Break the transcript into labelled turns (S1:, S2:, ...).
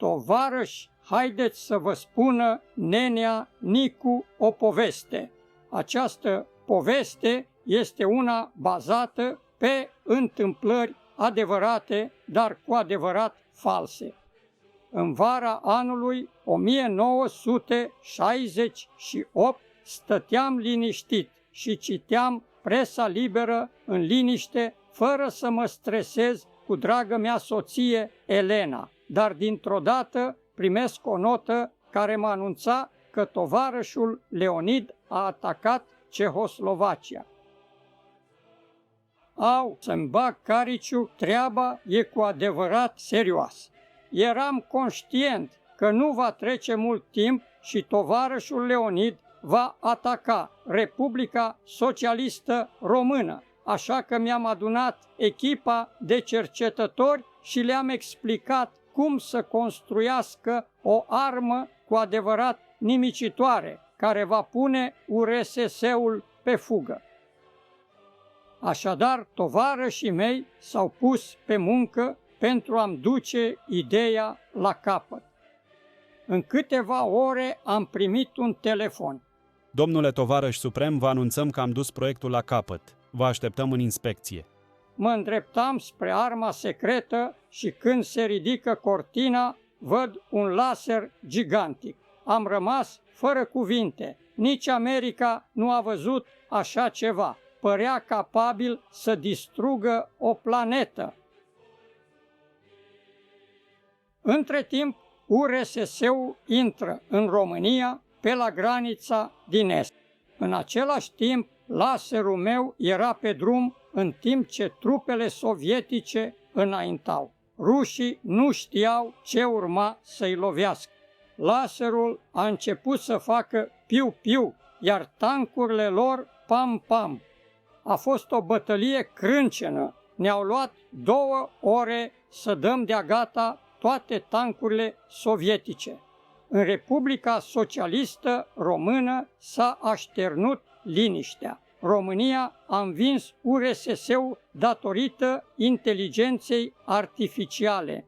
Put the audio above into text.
S1: Tovarăși, haideți să vă spună nenea Nicu o poveste. Această poveste este una bazată pe întâmplări adevărate, dar cu adevărat false. În vara anului 1968 stăteam liniștit și citeam presa liberă în liniște, fără să mă stresez cu dragă mea soție Elena, dar dintr-o dată primesc o notă care mă anunța că tovarășul Leonid a atacat Cehoslovacia. Au, să-mi bag cariciu, treaba e cu adevărat serioasă. Eram conștient că nu va trece mult timp și tovarășul Leonid va ataca Republica Socialistă Română, așa că mi-am adunat echipa de cercetători și le-am explicat cum să construiască o armă cu adevărat nimicitoare, care va pune URSS-ul pe fugă. Așadar, tovarășii mei s-au pus pe muncă pentru a-mi duce ideea la capăt. În câteva ore am primit un telefon.
S2: Domnule tovarăș suprem, vă anunțăm că am dus proiectul la capăt. Vă așteptăm în inspecție.
S1: Mă îndreptam spre arma secretă și când se ridică cortina, văd un laser gigantic. Am rămas fără cuvinte. Nici America nu a văzut așa ceva. Părea capabil să distrugă o planetă. Între timp, URSS-ul intră în România pe la granița din est. În același timp, laserul meu era pe drum în timp ce trupele sovietice înaintau. Rușii nu știau ce urma să-i lovească. Laserul a început să facă piu-piu, iar tancurile lor pam-pam. A fost o bătălie crâncenă. Ne-au luat 2 ore să dăm de-a gata toate tancurile sovietice. În Republica Socialistă Română s-a așternut liniștea. România a învins URSS-ul datorită inteligenței artificiale.